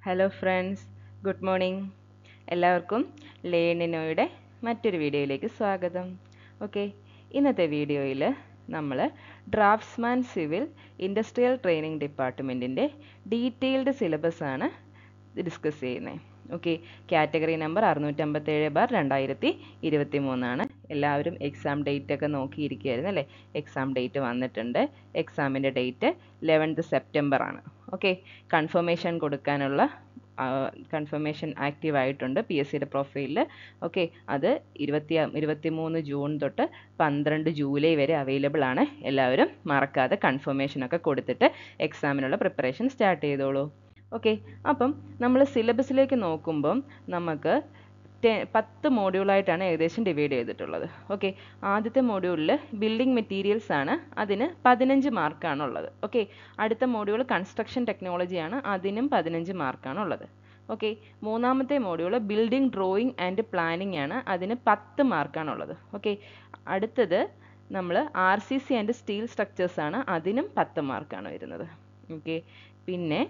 Hello friends, good morning. എല്ലാവർക്കും ലേണിനോയുടെ മറ്റൊരു വീഡിയോയിലേക്ക് സ്വാഗതം. ഓക്കെ, ഇന്നത്തെ വീഡിയോയിൽ നമ്മൾ ഡ്രാഫ്റ്റ്സ്മാൻ സിവിൽ ഇൻഡസ്ട്രിയൽ ട്രെയിനിങ് ഡിപ്പാർട്ട്മെൻറ്റിൻ്റെ ഡീറ്റെയിൽഡ് സിലബസ് ആണ് ഡിസ്കസ് ചെയ്യുന്നത്. ഓക്കെ, കാറ്റഗറി നമ്പർ 650/2023 എല്ലാവരും എക്സാം ഡേറ്റ് ഒക്കെ നോക്കിയിരിക്കുകയായിരുന്നു അല്ലേ? എക്സാം ഡേറ്റ് വന്നിട്ടുണ്ട്. എക്സാമിൻ്റെ ഡേറ്റ് 11th September ആണ്. ഓക്കെ, കൺഫർമേഷൻ കൊടുക്കാനുള്ള കൺഫർമേഷൻ ആക്റ്റീവ് ആയിട്ടുണ്ട് PSC പ്രൊഫൈലിൽ. ഓക്കെ, അത് 23 ജൂൺ തൊട്ട് 12 ജൂലൈ വരെ അവൈലബിൾ ആണ്. എല്ലാവരും മറക്കാതെ കൺഫർമേഷനൊക്കെ കൊടുത്തിട്ട് എക്സാമിനുള്ള പ്രിപ്പറേഷൻ സ്റ്റാർട്ട് ചെയ്തോളൂ. ഓക്കെ, അപ്പം നമ്മൾ സിലബസിലേക്ക് നോക്കുമ്പം നമുക്ക് 10 മോഡ്യൂളായിട്ടാണ് ഏകദേശം ഡിവൈഡ് ചെയ്തിട്ടുള്ളത്. ഓക്കെ, ആദ്യത്തെ മോഡ്യൂളിൽ ബിൽഡിംഗ് മെറ്റീരിയൽസ് ആണ്, അതിന് 15 മാർക്കാണുള്ളത്. ഓക്കെ, അടുത്ത മോഡ്യൂൾ കൺസ്ട്രക്ഷൻ ടെക്നോളജിയാണ്, അതിനും 15 മാർക്കാണുള്ളത്. ഓക്കെ, മൂന്നാമത്തെ module building drawing and planning ആണ്, അതിന് 10 മാർക്കാണുള്ളത്. ഓക്കെ, അടുത്തത് നമ്മൾ RCC ആൻഡ് സ്റ്റീൽ സ്ട്രക്ചേഴ്സ് ആണ്, അതിനും 10 മാർക്കാണ് വരുന്നത്. ഓക്കെ, പിന്നെ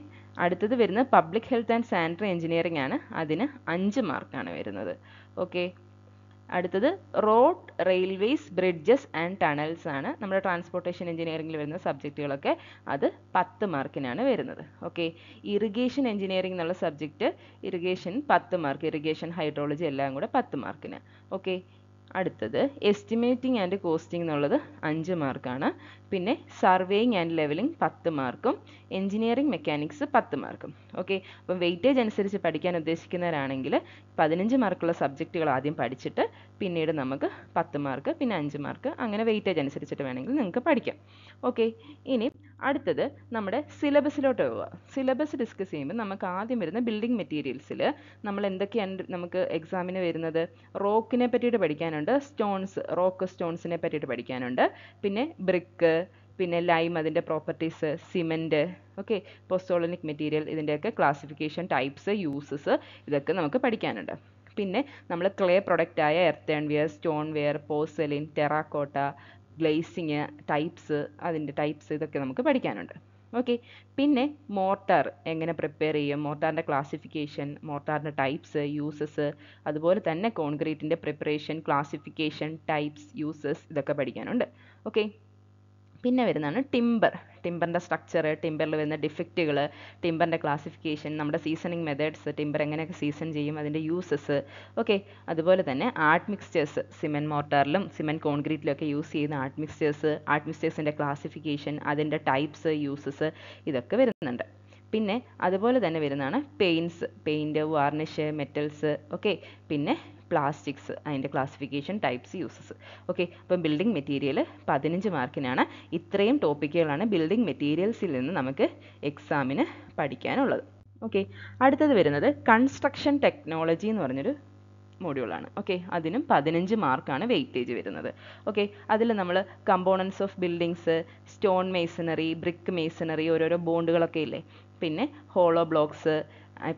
അടുത്തത് വരുന്നത് public health and sanitary engineering ആണ്, അതിന് 5 മാർക്കാണ് വരുന്നത്. ഓക്കെ, അടുത്തത് road, railways, bridges and tunnels ആണ്, നമ്മുടെ ട്രാൻസ്പോർട്ടേഷൻ എഞ്ചിനീയറിംഗിൽ വരുന്ന സബ്ജക്റ്റുകളൊക്കെ, അത് 10 മാർക്കിനാണ് വരുന്നത്. ഓക്കെ, ഇറിഗേഷൻ എഞ്ചിനീയറിംഗ് എന്നുള്ള subject, irrigation 10 mark, irrigation hydrology എല്ലാം കൂടെ 10 മാർക്കിന്. ഓക്കെ, അടുത്തത് എസ്റ്റിമേറ്റിംഗ് ആൻഡ് കോസ്റ്റിംഗ് എന്നുള്ളത് 5 മാർക്കാണ്. പിന്നെ സർവേയിങ് ആൻഡ് ലെവലിംഗ് 10 മാർക്കും, എഞ്ചിനീയറിംഗ് മെക്കാനിക്സ് 10 മാർക്കും. ഓക്കെ, അപ്പം വെയിറ്റേജ് അനുസരിച്ച് പഠിക്കാൻ ഉദ്ദേശിക്കുന്നവരാണെങ്കിൽ 15 മാർക്കുള്ള സബ്ജക്റ്റുകൾ ആദ്യം പഠിച്ചിട്ട് പിന്നീട് നമുക്ക് 10 മാർക്ക് പിന്നെ 5 മാർക്ക് അങ്ങനെ വെയിറ്റേജ് അനുസരിച്ചിട്ട് വേണമെങ്കിൽ നിങ്ങൾക്ക് പഠിക്കാം. ഓക്കെ, ഇനി അടുത്തത് നമ്മുടെ സിലബസിലോട്ട് പോവുക. സിലബസ് ഡിസ്കസ് ചെയ്യുമ്പോൾ നമുക്ക് ആദ്യം വരുന്ന ബിൽഡിംഗ് മെറ്റീരിയൽസിൽ നമ്മൾ എന്തൊക്കെയാണ് നമുക്ക് എക്സാമിന് വരുന്നത്? റോക്കിനെ പറ്റിയിട്ട് പഠിക്കാനുണ്ട്, സ്റ്റോൺസ്, റോക്ക് സ്റ്റോൺസിനെ പറ്റിയിട്ട് പഠിക്കാനുണ്ട്, പിന്നെ ബ്രിക്ക്, പിന്നെ ലൈം അതിൻ്റെ properties, cement, okay, pozzolanic material, ഇതിൻ്റെയൊക്കെ ക്ലാസിഫിക്കേഷൻ, ടൈപ്സ്, യൂസസ്, ഇതൊക്കെ നമുക്ക് പഠിക്കാനുണ്ട്. പിന്നെ നമ്മൾ ക്ലേ പ്രൊഡക്റ്റായ earthenware, stoneware, porcelain, terracotta, glazing, types, അതിൻ്റെ ടൈപ്സ്, ഇതൊക്കെ നമുക്ക് പഠിക്കാനുണ്ട്. ഓക്കെ, പിന്നെ മോർട്ടാർ എങ്ങനെ പ്രിപ്പയർ ചെയ്യും, മോർട്ടാറിൻ്റെ ക്ലാസിഫിക്കേഷൻ, മോർട്ടാറിൻ്റെ ടൈപ്സ്, യൂസസ്, അതുപോലെ തന്നെ കോൺക്രീറ്റിൻ്റെ പ്രിപ്പറേഷൻ, ക്ലാസിഫിക്കേഷൻ, ടൈപ്സ്, യൂസസ്, ഇതൊക്കെ പഠിക്കാനുണ്ട്. ഓക്കെ, പിന്നെ വരുന്നതാണ് ടിമ്പർ, ടിമ്പറിൻ്റെ സ്ട്രക്ചർ, ടിമ്പറിൽ വരുന്ന ഡിഫക്റ്റുകൾ, ടിമ്പറിൻ്റെ ക്ലാസിഫിക്കേഷൻ, നമ്മുടെ സീസണിങ് മെത്തേഡ്സ്, ടിമ്പർ എങ്ങനെയൊക്കെ സീസൺ ചെയ്യും, അതിൻ്റെ യൂസസ്. ഓക്കെ, അതുപോലെ തന്നെ ആർട്ട് മിക്സ്ചേഴ്സ്, സിമെൻറ്റ് മോർട്ടാറിലും സിമെൻറ്റ് കോൺക്രീറ്റിലൊക്കെ യൂസ് ചെയ്യുന്ന ആർട്ട് മിക്സ്ചേഴ്സിൻ്റെ ക്ലാസിഫിക്കേഷൻ, അതിൻ്റെ ടൈപ്സ്, യൂസസ്, ഇതൊക്കെ വരുന്നുണ്ട്. പിന്നെ അതുപോലെ തന്നെ വരുന്നതാണ് പെയിൻറ്റ്, വാർണിഷ്, മെറ്റൽസ്, ഓക്കെ, പിന്നെ പ്ലാസ്റ്റിക്സ്, അതിൻ്റെ ക്ലാസിഫിക്കേഷൻ, ടൈപ്സ്, യൂസസ്. ഓക്കെ, അപ്പം ബിൽഡിംഗ് മെറ്റീരിയൽ 15 മാർക്കിനാണ്. ഇത്രയും ടോപ്പിക്കുകളാണ് ബിൽഡിംഗ് മെറ്റീരിയൽസിൽ നിന്ന് നമുക്ക് എക്സാമിന് പഠിക്കാനുള്ളത്. ഓക്കെ, അടുത്തത് വരുന്നത് കൺസ്ട്രക്ഷൻ ടെക്നോളജി എന്ന് പറഞ്ഞൊരു മോഡ്യൂളാണ്. ഓക്കെ, അതിനും 15 മാർക്കാണ് വെയിറ്റേജ് വരുന്നത്. ഓക്കെ, അതിൽ നമ്മൾ components of buildings, stone masonry, brick masonry, ഓരോരോ ബോണ്ടുകളൊക്കെ ഇല്ലേ, പിന്നെ ഹോളോ ബ്ലോക്സ്,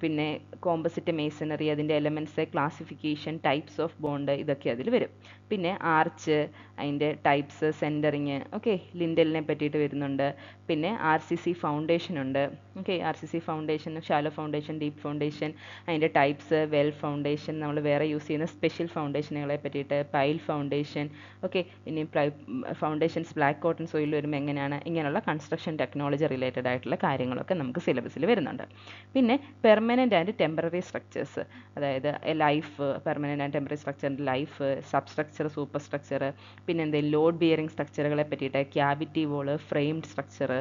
പിന്നെ കോമ്പോസിറ്റ് മേസണറി, അതിൻ്റെ elements, classification, types of bond, ഇതൊക്കെ അതിൽ വരും. പിന്നെ ആർച്ച്, അതിൻ്റെ ടൈപ്സ്, സെൻറ്ററിങ്, ഓക്കെ, ലിൻഡലിനെ പറ്റിയിട്ട് വരുന്നുണ്ട്. പിന്നെ RCC ഫൗണ്ടേഷൻ ഉണ്ട്. Okay, RCC foundation, shallow foundation, deep foundation, അതിൻ്റെ ടൈപ്സ്, വെൽ ഫൗണ്ടേഷൻ, നമ്മൾ വേറെ യൂസ് ചെയ്യുന്ന സ്പെഷ്യൽ ഫൗണ്ടേഷനുകളെ പറ്റിയിട്ട്, പൈൽ ഫൗണ്ടേഷൻ, ഓക്കെ, ഇനി ഫൗണ്ടേഷൻസ് ബ്ലാക്ക് കോട്ടൺ സോയിൽ വരുമ്പോൾ എങ്ങനെയാണ്, ഇങ്ങനെയുള്ള കൺസ്ട്രക്ഷൻ ടെക്നോളജി റിലേറ്റഡ് ആയിട്ടുള്ള കാര്യങ്ങളൊക്കെ നമുക്ക് സിലബസിൽ വരുന്നുണ്ട്. പിന്നെ പെർമനൻ്റ് ആൻഡ് ടെമ്പററി സ്ട്രക്ചേഴ്സ്, അതായത് ലൈഫ്, പെർമനൻ്റ് ആൻഡ് ടെമ്പററി സ്ട്രക്ചറിൻ്റെ ലൈഫ്, സബ്സ്ട്രക്ചർ, സൂപ്പർ സ്ട്രക്ചർ, പിന്നെ എന്തെങ്കിലും ലോഡ് ബിയറിംഗ് സ്ട്രക്ചറുകളെ പറ്റിയിട്ട്, ക്യാവിറ്റി വോള്, ഫ്രെയിംഡ് സ്ട്രക്ചർ,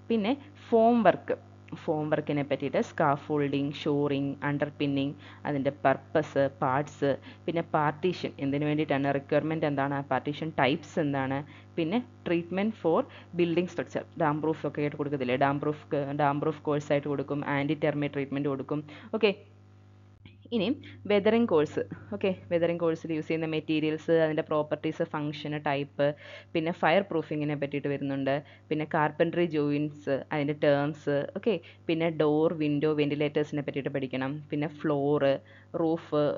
പിന്നെ ഫോം വർക്കിനെ പറ്റിയിട്ട്, സ്കാഫോൾഡിങ്, ഷോറിങ്, അണ്ടർ പിന്നിങ്, അതിൻ്റെ പർപ്പസ്, പാർട്സ്, പിന്നെ പാർട്ടീഷൻ എന്തിനു വേണ്ടിയിട്ടാണ്, റിക്വയർമെൻറ്റ് എന്താണ്, പാർട്ടീഷൻ ടൈപ്സ് എന്താണ്, പിന്നെ treatment for building structure, damp proof ഒക്കെ ആയിട്ട് കൊടുക്കത്തില്ലേ, ഡാം പ്രൂഫ് കോഴ്സായിട്ട് കൊടുക്കും, ആൻറ്റി ടെർമൈറ്റ് ട്രീറ്റ്മെൻറ്റ് കൊടുക്കും. ഓക്കെ, ഇനി വെതറിംഗ് കോഴ്സ്, ഓക്കെ, വെതറിംഗ് കോഴ്സിൽ യൂസ് ചെയ്യുന്ന മെറ്റീരിയൽസ്, അതിൻ്റെ പ്രോപ്പർട്ടീസ്, ഫംഗ്ഷന്, ടൈപ്പ്, പിന്നെ ഫയർ പ്രൂഫിങ്ങിനെ പറ്റിയിട്ട് വരുന്നുണ്ട്. പിന്നെ കാർപ്പൻട്രി ജോയിൻസ്, അതിൻ്റെ ടേംസ്, ഓക്കെ, പിന്നെ ഡോർ, വിൻഡോ, വെൻറ്റിലേറ്റേഴ്സിനെ പറ്റിയിട്ട് പഠിക്കണം. പിന്നെ ഫ്ലോറ്,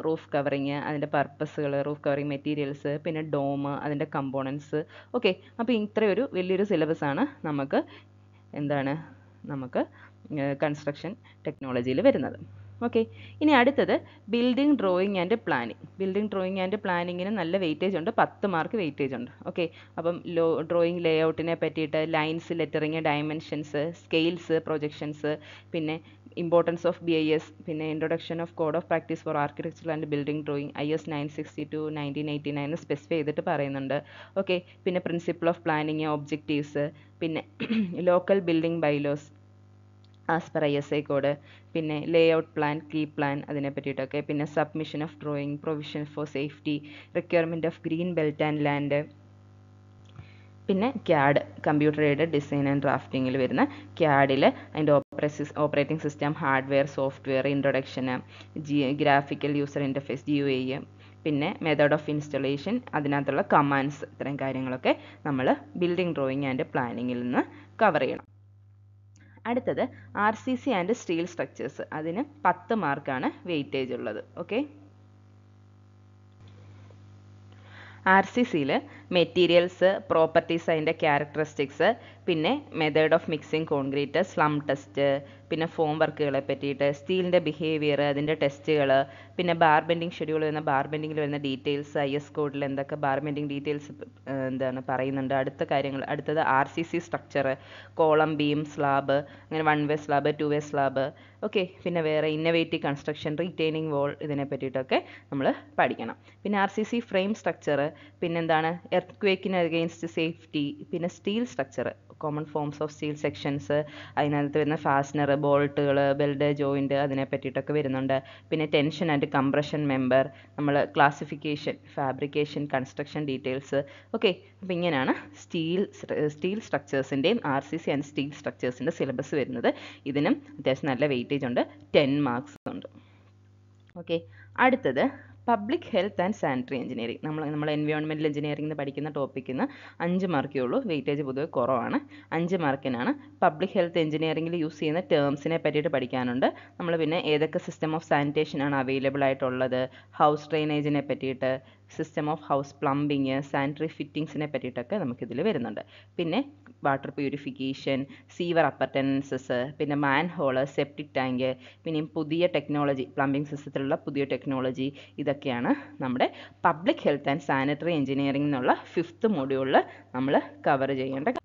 റൂഫ് കവറിങ്, അതിൻ്റെ പർപ്പസുകൾ, റൂഫ് കവറിങ് മെറ്റീരിയൽസ്, പിന്നെ ഡോം, അതിൻ്റെ കമ്പോണൻസ്. ഓക്കെ, അപ്പോൾ ഇത്രയൊരു വലിയൊരു സിലബസാണ് നമുക്ക് കൺസ്ട്രക്ഷൻ ടെക്നോളജിയിൽ വരുന്നത്. ഓക്കെ, ഇനി അടുത്തത് building drawing and planning. Building drawing and പ്ലാനിങ്ങിന് നല്ല വെയിറ്റേജ് ഉണ്ട്, 10 മാർക്ക് വെയിറ്റേജ് ഉണ്ട്. ഓക്കെ, അപ്പം ഡ്രോയിങ് ലേ ഔട്ടിനെ പറ്റിയിട്ട് lines, lettering, dimensions, scales, projections, പിന്നെ ഇമ്പോർട്ടൻസ് ഓഫ് BIS, പിന്നെ introduction of code of practice for architecture and building drawing IS 962 1989 specify ചെയ്തിട്ട് പറയുന്നുണ്ട്. ഓക്കെ, പിന്നെ പ്രിൻസിപ്പിൾ ഓഫ് പ്ലാനിങ്, ഒബ്ജക്റ്റീവ്സ്, പിന്നെ local building byelaws as per ISI code, പിന്നെ layout plan, key plan, അതിനെ പറ്റിയിട്ടൊക്കെ, പിന്നെ submission of drawing, provision for safety, requirement of green belt and land, പിന്നെ CAD, computer aided design and ഡ്രാഫ്റ്റിങ്ങിൽ വരുന്ന CADിൽ അതിൻ്റെ ഓപ്പറേറ്റിംഗ് സിസ്റ്റം, ഹാർഡ്വെയർ, സോഫ്റ്റ്വെയർ, ഇൻട്രൊഡക്ഷന്, ഗ്രാഫിക്കൽ യൂസർ ഇൻ്റർഫേസ് GUI, പിന്നെ മെത്തേഡ് ഓഫ് ഇൻസ്റ്റലേഷൻ, അതിനകത്തുള്ള കമാൻഡ്സ്, ഇത്രയും കാര്യങ്ങളൊക്കെ നമ്മൾ ബിൽഡിംഗ് ഡ്രോയിങ് ആൻഡ് പ്ലാനിങ്ങിൽ നിന്ന് കവർ ചെയ്യണം. അടുത്തത് RCC ആൻഡ് സ്റ്റീൽ സ്ട്രക്ചേഴ്സ്. അതിന് 10 മാർക്കാണ് വെയിറ്റേജ് ഉള്ളത്. ഓക്കെ, RCCയിൽ മെറ്റീരിയൽസ്, പ്രോപ്പർട്ടീസ്, അതിൻ്റെ ക്യാരക്ടറിസ്റ്റിക്സ്, പിന്നെ method of mixing concrete, slump test, പിന്നെ ഫോം വർക്കുകളെ പറ്റിയിട്ട്, സ്റ്റീലിൻ്റെ ബിഹേവിയർ, അതിൻ്റെ ടെസ്റ്റുകൾ, പിന്നെ ബാർബെൻഡിങ് ഷെഡ്യൂൾ വരുന്ന ബാർബെൻഡിങ്ങിൽ വരുന്ന ഡീറ്റെയിൽസ്, IS കോഡിൽ എന്തൊക്കെ ബാർബെൻഡിങ് ഡീറ്റെയിൽസ് പറയുന്നുണ്ട്. അടുത്തത് RCC structure, column, beam, slab, അങ്ങനെ 1 വേ സ്ലാബ്, 2 വേ സ്ലാബ്. ഓക്കെ, പിന്നെ വേറെ ഇന്നവേറ്റീവ് കൺസ്ട്രക്ഷൻ, റീറ്റെയിനിങ് വോൾ, ഇതിനെ പറ്റിയിട്ടൊക്കെ നമ്മൾ പഠിക്കണം. പിന്നെ RCC ഫ്രെയിം സ്ട്രക്ചർ, പിന്നെന്താണ് എർത്ത്ക്വേക്കിന് അഗെയിൻസ്റ്റ് സേഫ്റ്റി, പിന്നെ steel structure, common forms of steel sections, അതിനകത്ത് വരുന്ന ഫാസ്റ്റനർ, ബോൾട്ടുകൾ, വെൽഡ്, ജോയിൻറ്റ്, അതിനെ പറ്റിയിട്ടൊക്കെ വരുന്നുണ്ട്. പിന്നെ ടെൻഷൻ ആൻഡ് കംപ്രഷൻ മെമ്പർ, നമ്മൾ classification, fabrication, construction details. Okay, അപ്പോൾ ഇങ്ങനെയാണ് സ്റ്റീൽ സ്ട്രക്ചേഴ്സിൻ്റെയും RCC ആൻഡ് സ്റ്റീൽ സ്ട്രക്ചേഴ്സിൻ്റെ സിലബസ് വരുന്നത്. ഇതിനും അത്യാവശ്യം നല്ല വെയിറ്റേജ് ഉണ്ട്, 10 മാർക്സ് ഉണ്ട്. ഓക്കെ, അടുത്തത് public health and sanitary engineering. നമ്മൾ എൻവയോൺമെൻറ്റൽ എഞ്ചിനീയറിംഗ് പഠിക്കുന്ന ടോപ്പിക്കിന് 5 മാർക്കേ ഉള്ളൂ, വെയിറ്റേജ് പൊതുവെ കുറവാണ്. 5 മാർക്കിനാണ്. പബ്ലിക് ഹെൽത്ത് എഞ്ചിനീയറിംഗിൽ യൂസ് ചെയ്യുന്ന ടേംസിനെ പറ്റിയിട്ട് പഠിക്കാനുണ്ട്. നമ്മൾ പിന്നെ ഏതൊക്കെ സിസ്റ്റം ഓഫ് സാനിറ്റേഷൻ ആണ് അവൈലബിൾ ആയിട്ടുള്ളത്, ഹൗസ് ഡ്രെയിനേജിനെ പറ്റിയിട്ട്, system of house plumbing, sanitary ഫിറ്റിങ്സിനെ പറ്റിയിട്ടൊക്കെ നമുക്കിതിൽ വരുന്നുണ്ട്. പിന്നെ വാട്ടർ പ്യൂരിഫിക്കേഷൻ, സീവർ അപ്പർട്ടൻസസ്, പിന്നെ മാൻഹോള്, സെപ്റ്റിക് ടാങ്ക്, പിന്നെയും പുതിയ ടെക്നോളജി, പ്ലംബിംഗ് സിസ്റ്റത്തിലുള്ള പുതിയ ടെക്നോളജി, ഇതൊക്കെയാണ് നമ്മുടെ public health and sanitary engineering എന്നുള്ള 5th മൊഡ്യൂളിൽ നമ്മൾ കവർ ചെയ്യേണ്ട.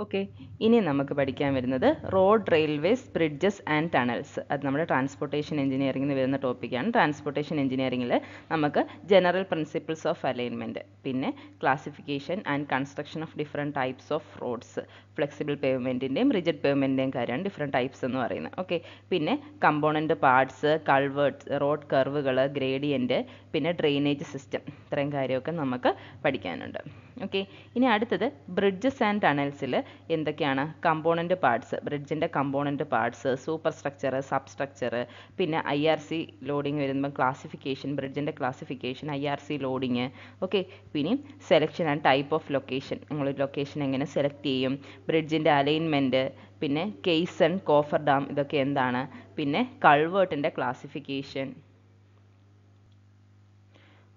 ഓക്കെ, ഇനി നമുക്ക് പഠിക്കാൻ വരുന്നത് road, railways, bridges and tunnels. അത് നമ്മുടെ ട്രാൻസ്പോർട്ടേഷൻ എഞ്ചിനീയറിംഗിന് വരുന്ന ടോപ്പിക്കാണ്. ട്രാൻസ്പോർട്ടേഷൻ എഞ്ചിനീയറിംഗിൽ നമുക്ക് ജനറൽ പ്രിൻസിപ്പിൾസ് ഓഫ് അലൈൻമെൻറ്റ്, പിന്നെ classification and construction of different types of roads, flexible പേയ്മെൻറ്റിൻ്റെയും റിജിഡ് പേയ്മെൻറ്റിൻ്റെയും കാര്യമാണ് ഡിഫറെൻറ്റ് ടൈപ്സ് എന്ന് പറയുന്നത്. ഓക്കെ, പിന്നെ കമ്പോണൻറ്റ് പാർട്സ്, കൾവേർട്സ്, റോഡ് കർവുകൾ, ഗ്രേഡിയൻറ്റ്, പിന്നെ ഡ്രെയിനേജ് സിസ്റ്റം, ഇത്രയും കാര്യമൊക്കെ നമുക്ക് പഠിക്കാനുണ്ട്. ഓക്കെ, ഇനി അടുത്തത് ബ്രിഡ്ജസ് ആൻഡ് ടണൽസിൽ എന്തൊക്കെയാണ് കമ്പോണൻറ്റ് പാർട്സ്, ബ്രിഡ്ജിൻ്റെ component parts, superstructure, substructure, പിന്നെ IRC ലോഡിങ് വരുമ്പോൾ ക്ലാസിഫിക്കേഷൻ, ബ്രിഡ്ജിൻ്റെ ക്ലാസിഫിക്കേഷൻ, IRC ലോഡിങ്. ഓക്കെ, പിന്നെ selection and type of location, നിങ്ങൾ ലൊക്കേഷൻ എങ്ങനെ സെലക്ട് ചെയ്യും, ബ്രിഡ്ജിൻ്റെ അലൈൻമെൻറ്റ്, പിന്നെ കെയ്സൺ, കോഫർ ഡാം, ഇതൊക്കെ എന്താണ്, പിന്നെ കൾവേർട്ടിൻ്റെ ക്ലാസിഫിക്കേഷൻ.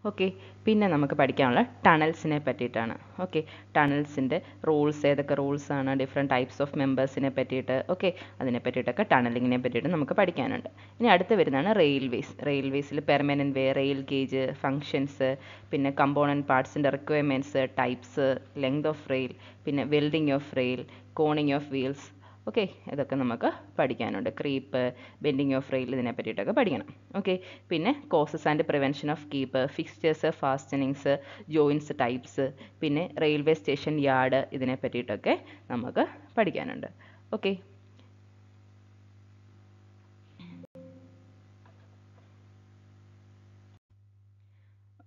ഓക്കെ, പിന്നെ നമുക്ക് പഠിക്കാനുള്ള ടണൽസിനെ പറ്റിയിട്ടാണ്. ഓക്കെ, ടണൽസിൻ്റെ റൂൾസ്, ഏതൊക്കെ റൂൾസാണ്, ഡിഫറെൻറ്റ് ടൈപ്സ് ഓഫ് മെമ്പേഴ്സിനെ പറ്റിയിട്ട്, ഓക്കെ, അതിനെ പറ്റിയിട്ടൊക്കെ ടണലിങ്ങിനെ പറ്റിയിട്ട് നമുക്ക് പഠിക്കാനുണ്ട്. ഇനി അടുത്ത് വരുന്നതാണ് റെയിൽവേസ്. റെയിൽവേസിൽ permanent way, rail gauge, functions, പിന്നെ കമ്പോണൻറ്റ് പാർട്സിൻ്റെ requirements, types, length of rail, പിന്നെ welding of rail, coning of wheels. Okay, ഇതൊക്കെ നമുക്ക് പഠിക്കാനുണ്ട്. ക്രീപ്പ്, ബെൻഡിങ് ഓഫ് റെയിൽ, ഇതിനെ പറ്റിയിട്ടൊക്കെ പഠിക്കണം. ഓക്കെ, പിന്നെ causes and prevention of creep, fixtures, fastenings, joints types, പിന്നെ റെയിൽവേ സ്റ്റേഷൻ യാർഡ്, ഇതിനെ പറ്റിയിട്ടൊക്കെ നമുക്ക് പഠിക്കാനുണ്ട്. ഓക്കെ,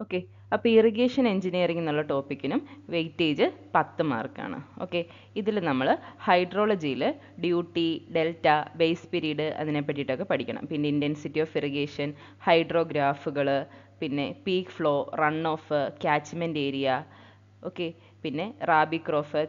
ഓക്കെ, അപ്പോൾ ഇറിഗേഷൻ എഞ്ചിനീയറിംഗ് എന്നുള്ള ടോപ്പിക്കിനും വെയിറ്റേജ് 10 മാർക്കാണ്. ഓക്കെ, ഇതിൽ നമ്മൾ ഹൈഡ്രോളജിയിൽ ഡ്യൂട്ടി, ഡെൽറ്റ, ബേസ് പീരീഡ്, അതിനെ പറ്റിയിട്ടൊക്കെ പഠിക്കണം. പിന്നെ ഇൻറ്റൻസിറ്റി ഓഫ് ഇറിഗേഷൻ, ഹൈഡ്രോഗ്രാഫുകൾ, പിന്നെ peak flow, runoff, catchment area. Okay, പിന്നെ rabi crop,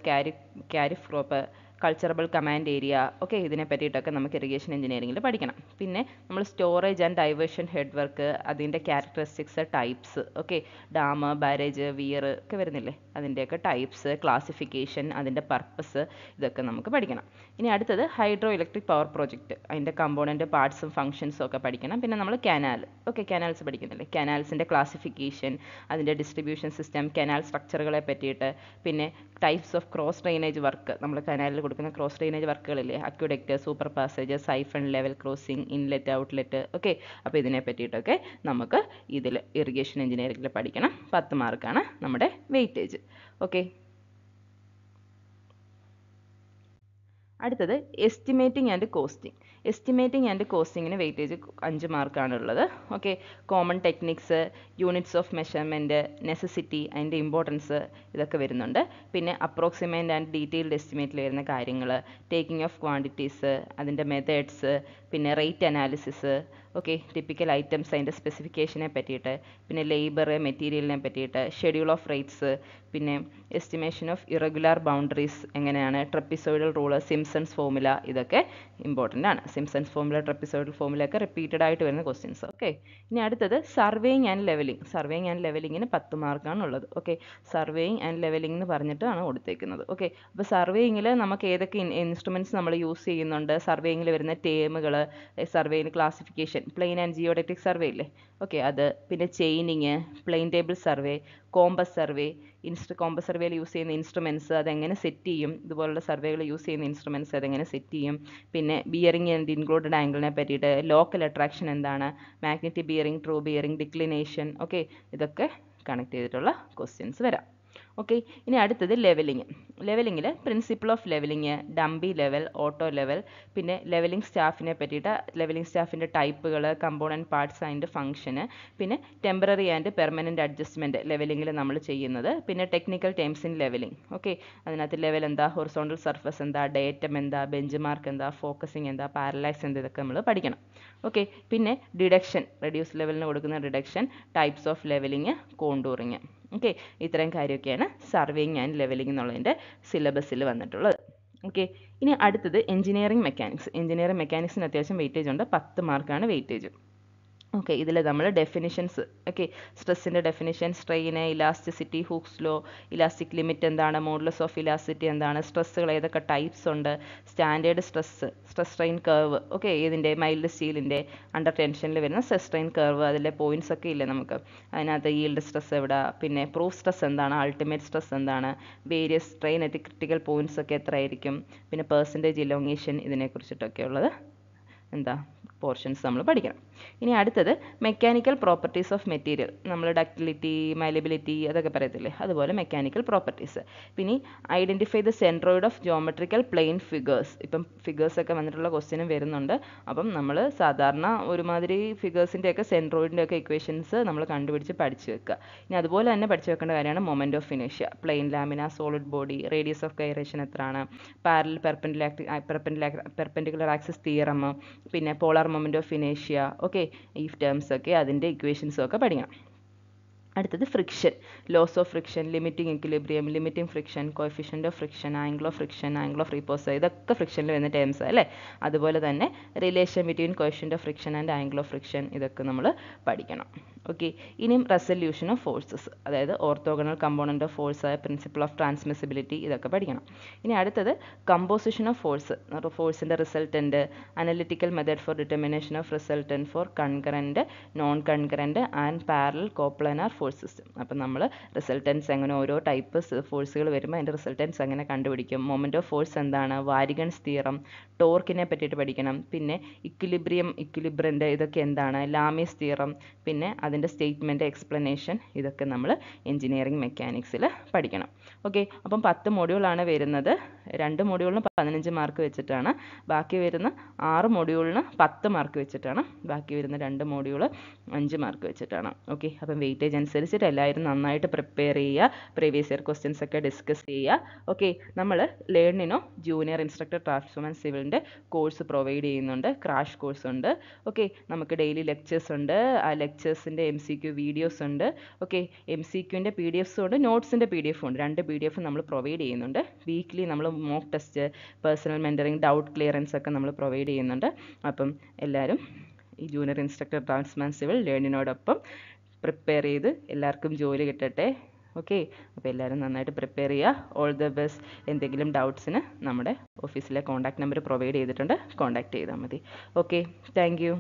kharif crop, culturable command area, okay, ഇതിനെ പറ്റിയിട്ടൊക്കെ നമുക്ക് ഇറിഗേഷൻ എഞ്ചിനീയറിംഗിൽ പഠിക്കണം. പിന്നെ നമ്മൾ storage and diversion head work, അതിൻ്റെ characteristics, types, okay, dam, barrage, weir ഒക്കെ വരുന്നില്ലേ, അതിൻ്റെയൊക്കെ ടൈപ്സ്, ക്ലാസിഫിക്കേഷൻ, അതിൻ്റെ പർപ്പസ്, ഇതൊക്കെ നമുക്ക് പഠിക്കണം. ഇനി അടുത്തത് ഹൈഡ്രോ ഇലക്ട്രിക് പവർ പ്രോജക്റ്റ്, അതിൻ്റെ കമ്പോണൻറ്റ്, പാർട്സും ഫംഗ്ഷൻസും ഒക്കെ പഠിക്കണം. പിന്നെ നമ്മൾ കനാൽ, ഓക്കെ, കനാൽസ് പഠിക്കുന്നില്ലേ, കനാൽസിൻ്റെ ക്ലാസിഫിക്കേഷൻ, അതിൻ്റെ ഡിസ്ട്രിബ്യൂഷൻ സിസ്റ്റം, കനാൽ സ്ട്രക്ചറുകളെ പറ്റിയിട്ട്, പിന്നെ types of cross drainage work, നമ്മൾ കനാലിൽ കൊടുക്കുന്ന ക്രോസ് ഡ്രെയിനേജ് വർക്കുകളില്ലേ, aqueduct, super passage, siphon, level crossing, inlet, outlet, okay. അപ്പോൾ ഇതിനെ പറ്റിയിട്ടൊക്കെ നമുക്ക് ഇതിൽ ഇറിഗേഷൻ എഞ്ചിനീയറിംഗിൽ പഠിക്കണം. 10 മാർക്കാണ് നമ്മുടെ വെയിറ്റേജ്, ഓക്കെ. അടുത്തത് estimating and costing. Estimating and കോസ്റ്റിങ്ങിന് വെയിറ്റേജ് 5 മാർക്കാണുള്ളത്, okay. Common techniques, units of measurement, necessity, അതിൻ്റെ ഇമ്പോർട്ടൻസ്, ഇതൊക്കെ വരുന്നുണ്ട്. പിന്നെ അപ്രോക്സിമേറ്റ് ആൻഡ് ഡീറ്റെയിൽഡ് എസ്റ്റിമേറ്റിൽ വരുന്ന കാര്യങ്ങൾ, ടേക്കിംഗ് ഓഫ് ക്വാണ്ടിറ്റീസ്, അതിൻ്റെ മെത്തേഡ്സ്, പിന്നെ rate analysis, okay, typical items, അതിൻ്റെ സ്പെസിഫിക്കേഷനെ പറ്റിയിട്ട്, പിന്നെ ലേബർ, മെറ്റീരിയലിനെ പറ്റിയിട്ട്, ഷെഡ്യൂൾ ഓഫ് റേറ്റ്സ്, പിന്നെ എസ്റ്റിമേഷൻ ഓഫ് ഇറഗുലാർ ബൗണ്ടറീസ് എങ്ങനെയാണ്, ട്രപ്പിസോയിഡൽ റൂള്, സിംസൺസ് ഫോർമുല, ഇതൊക്കെ ഇമ്പോർട്ടൻ്റ് ആണ്. സിംസൺസ് ഫോർമുല, ട്രപ്പിസോയിഡൽ ഫോർമുല ഒക്കെ റിപ്പീറ്റഡ് ആയിട്ട് വരുന്ന ക്വസ്റ്റ്യൻസ്, ഓക്കെ. ഇനി അടുത്തത് surveying and levelling. Surveying and ലെവലിങ്ങിന് 10 മാർക്കാണ് ഉള്ളത്, ഓക്കെ. സർവേയിങ് ആൻഡ് ലെവലിംഗ് എന്ന് പറഞ്ഞിട്ടാണ് കൊടുത്തേക്കുന്നത്, ഓക്കെ. അപ്പോൾ സർവേയിങ്ങിൽ നമുക്ക് ഏതൊക്കെ ഇൻസ്ട്രുമെൻറ്റ്സ് നമ്മൾ യൂസ് ചെയ്യുന്നുണ്ട്, സർവേയിങ്ങിൽ വരുന്ന ടേമുകൾ, സർവേയിൽ classification, plane and geodetic survey ഇല്ലേ, ഓക്കെ, അത്, പിന്നെ chaining, plane table survey, compass survey, compass സർവേയിൽ യൂസ് ചെയ്യുന്ന ഇൻസ്ട്രുമെൻറ്റ്സ് അതെങ്ങനെ സെറ്റ് ചെയ്യും, ഇതുപോലുള്ള സർവേകൾ യൂസ് ചെയ്യുന്ന ഇൻസ്ട്രുമെൻറ്റ്സ് അതെങ്ങനെ സെറ്റ് ചെയ്യും, പിന്നെ ബിയറിംഗ് ആൻഡ് ഇൻക്ലൂഡഡ് ആംഗിളിനെ പറ്റിയിട്ട്, ലോക്കൽ അട്രാക്ഷൻ എന്താണ്, magnetic bearing, true bearing, declination, okay, ഇതൊക്കെ കണക്ട് ചെയ്തിട്ടുള്ള ക്വസ്റ്റ്യൻസ് വരാം, ഓക്കെ. ഇനി അടുത്തത് ലെവലിംഗ്. ലെവലിങ്ങിൽ principle of levelling, dumpy level, auto level, പിന്നെ ലെവലിംഗ് സ്റ്റാഫിനെ പറ്റിയിട്ട്, ലെവലിംഗ് സ്റ്റാഫിൻ്റെ ടൈപ്പുകൾ, കമ്പോണൻറ്റ് പാർട്സ്, അതിൻ്റെ ഫംഗ്ഷന്, പിന്നെ ടെമ്പററി ആൻഡ് പെർമനൻറ്റ് അഡ്ജസ്റ്റ്മെൻറ്റ് ലെവലിങ്ങിൽ നമ്മൾ ചെയ്യുന്നത്, പിന്നെ technical terms in levelling, okay. അതിനകത്ത് ലെവൽ എന്താ, ഹൊറിസോണ്ടൽ സർഫസ് എന്താ, ഡേറ്റം എന്താ, ബെഞ്ച് മാർക്ക് എന്താ, ഫോക്കസിങ് എന്താ, പാരലാക്സ് എന്താ, ഇതൊക്കെ നമ്മൾ പഠിക്കണം, ഓക്കെ. പിന്നെ ഡിഡക്ഷൻ, റെഡ്യൂസ് ലെവലിന് കൊടുക്കുന്ന deduction, types of levelling, contouring, okay. ഇത്രയും കാര്യമൊക്കെയാണ് സർവേയിങ് ആൻഡ് ലെവലിംഗ് എന്നുള്ളതിൻ്റെ സിലബസിൽ വന്നിട്ടുള്ളത്, ഓക്കെ. ഇനി അടുത്തത് എഞ്ചിനീയറിംഗ് മെക്കാനിക്സ്. എഞ്ചിനീയറിംഗ് മെക്കാനിക്സിന് അത്യാവശ്യം വെയിറ്റേജ് ഉണ്ട്, 10 മാർക്കാണ് വെയിറ്റേജ്, ഓക്കെ. ഇതിൽ നമ്മൾ ഡെഫിനിഷൻസ്, ഓക്കെ, സ്ട്രെസ്സിൻ്റെ ഡെഫിനിഷൻ, സ്ട്രെയിന്, elasticity, Hooke's law, elastic limit എന്താണ്, മോഡുലസ് ഓഫ് ഇലാസ്റ്റിറ്റി എന്താണ്, സ്ട്രെസ്സുകൾ ഏതൊക്കെ ടൈപ്സ് ഉണ്ട്, standard stress, stress strain curve, okay, ഇതിൻ്റെ മൈൽഡ് സ്റ്റീലിൻ്റെ അണ്ടർ ടെൻഷനിൽ വരുന്ന സ്ട്രെസ് സ്ട്രെയിൻ കർവ്, അതിലെ പോയിൻറ്റ്സ് ഒക്കെ ഇല്ലേ നമുക്ക്, അതിനകത്ത് ഈൽഡ് സ്ട്രെസ് എവിടെ, പിന്നെ പ്രൂഫ് സ്ട്രെസ് എന്താണ്, അൾട്ടിമേറ്റ് സ്ട്രെസ് എന്താണ്, various strain at critical points ഒക്കെ എത്രയായിരിക്കും, പിന്നെ പെർസെൻറ്റേജ് ഇലോങ്ങേഷൻ, ഇതിനെക്കുറിച്ചിട്ടൊക്കെ ഉള്ളത് എന്താ പോർഷൻസ് നമ്മൾ പഠിക്കണം. ഇനി അടുത്തത് മെക്കാനിക്കൽ പ്രോപ്പർട്ടീസ് ഓഫ് മെറ്റീരിയൽ, നമ്മൾ ഡക്റ്റിലിറ്റി, മൈലബിലിറ്റി അതൊക്കെ പറയത്തില്ലേ, അതുപോലെ മെക്കാനിക്കൽ പ്രോപ്പർട്ടീസ്. പിന്നെ identify the centroid of geometrical plane figures. ഇപ്പം ഫിഗേഴ്സൊക്കെ വന്നിട്ടുള്ള ക്വസ്റ്റ്യനും വരുന്നുണ്ട്. അപ്പം നമ്മൾ സാധാരണ ഒരുമാതിരി ഫിഗേഴ്സിൻ്റെയൊക്കെ സെൻട്രോയിഡിൻ്റെയൊക്കെ ഇക്വേഷൻസ് നമ്മൾ കണ്ടുപിടിച്ച് പഠിച്ച് വെക്കുക. ഇനി അതുപോലെ തന്നെ പഠിച്ച് വെക്കേണ്ട കാര്യമാണ് മൊമെൻറ്റ് ഓഫ് ഇനേഷ്യ, plane lamina, solid body, radius of gyration എത്രയാണ്, പാരലൽ പെർപെൻഡിക്കുലർ ആക്സിസ് തിയറം, പിന്നെ പോളാർ മൊമെൻറ്റ് ഓഫ് ഇനേഷ്യ, ഓക്കെ, ഈ ടേംസ് ഒക്കെ അതിൻ്റെ ഇക്വേഷൻസും ഒക്കെ പഠിക്കണം. അടുത്തത് friction, laws of friction, limiting equilibrium, limiting friction, coefficient of friction, angle of friction, angle of repose, ഇതൊക്കെ ഫ്രിക്ഷനിൽ വരുന്ന ടേംസ് അല്ലേ. അതുപോലെ തന്നെ relation between coefficient of friction and angle of friction, ഇതൊക്കെ നമ്മൾ പഠിക്കണം, ഓക്കെ. ഇനിയും റെസല്യൂഷൻ ഓഫ് ഫോഴ്സസ്, അതായത് ഓർത്തോഗണൽ കമ്പോണൻ്റ് ഓഫ് ഫോഴ്സ് ആയ പ്രിൻസിപ്പിൾ ഓഫ് ട്രാൻസ്മിസിബിലിറ്റി, ഇതൊക്കെ പഠിക്കണം. ഇനി അടുത്തത് കമ്പോസിഷൻ ഓഫ് ഫോഴ്സ്, ഫോഴ്സിൻ്റെ resultant, analytical method for determination of resultant for concurrent, non concurrent and parallel coplanar force system. അപ്പം നമ്മൾ റിസൾട്ടൻസ് എങ്ങനെ, ഓരോ ടൈപ്പ് ഫോഴ്സുകൾ വരുമ്പോൾ അതിൻ്റെ റിസൾട്ടൻസ് എങ്ങനെ കണ്ടുപിടിക്കും, മൊമെൻറ്റ് ഓഫ് ഫോഴ്സ് എന്താണ്, വാരിഗൺസ് തിയറം, ടോർക്കിനെ പറ്റിയിട്ട് പഠിക്കണം, പിന്നെ ഇക്വിലിബ്രിയൻ്റെ ഇതൊക്കെ എന്താണ്, ലാമീസ് തിയറം, പിന്നെ അതിൻ്റെ സ്റ്റേറ്റ്മെൻറ്റ്, എക്സ്പ്ലനേഷൻ, ഇതൊക്കെ നമ്മൾ എഞ്ചിനീയറിംഗ് മെക്കാനിക്സിൽ പഠിക്കണം, ഓക്കെ. അപ്പം 10 മൊഡ്യൂളാണ് വരുന്നത്. 2 മൊഡ്യൂളിന് 15 മാർക്ക് വെച്ചിട്ടാണ്, ബാക്കി വരുന്ന 6 മൊഡ്യൂളിന് 10 മാർക്ക് വെച്ചിട്ടാണ്, ബാക്കി വരുന്ന 2 മൊഡ്യൂൾ 5 മാർക്ക് വെച്ചിട്ടാണ്, ഓക്കെ. അപ്പം വെയിറ്റേജ് അനുസരിച്ചിട്ട് എല്ലാവരും നന്നായിട്ട് പ്രിപ്പയർ ചെയ്യുക, പ്രീവിയസ് ഇയർ ക്വസ്റ്റ്യൻസ് ഒക്കെ ഡിസ്കസ് ചെയ്യുക, ഓക്കെ. നമ്മൾ ലേണിനോ ജൂനിയർ ഇൻസ്ട്രക്ടർ ഡ്രാഫ്റ്റ്സ്മാൻ സിവിലിൻ്റെ കോഴ്സ് പ്രൊവൈഡ് ചെയ്യുന്നുണ്ട്, ക്രാഷ് കോഴ്സ് ഉണ്ട്, ഓക്കെ. നമുക്ക് ഡെയിലി ലെക്ചേഴ്സ് ഉണ്ട്. ആ ലെക്ചേഴ്സിൻ്റെ അതിൻ്റെ MCQ വീഡിയോസ് ഉണ്ട്. ഓക്കെ, MCQൻ്റെ PDFs ഉണ്ട്, നോട്ട്സിൻ്റെ PDF ഉണ്ട്. 2 PDF നമ്മൾ പ്രൊവൈഡ് ചെയ്യുന്നുണ്ട്. വീക്ക്ലി നമ്മൾ mock test, personal mentoring, doubt clearance ഒക്കെ നമ്മൾ പ്രൊവൈഡ് ചെയ്യുന്നുണ്ട്. അപ്പം എല്ലാവരും ഈ ജൂനിയർ ഇൻസ്ട്രക്ടർ ഡ്രാഫ്റ്റ്സ്മാൻ സിവിൽ ലേണിനോടൊപ്പം പ്രിപ്പയർ ചെയ്ത് എല്ലാവർക്കും ജോലി കിട്ടട്ടെ. ഓക്കെ, അപ്പോൾ എല്ലാവരും നന്നായിട്ട് പ്രിപ്പയർ ചെയ്യുക. All the best. എന്തെങ്കിലും ഡൗട്ട്സിന് നമ്മുടെ ഓഫീസിലെ കോൺടാക്ട് നമ്പർ പ്രൊവൈഡ് ചെയ്തിട്ടുണ്ട്, കോൺടാക്ട് ചെയ്താൽ മതി. Okay, thank you.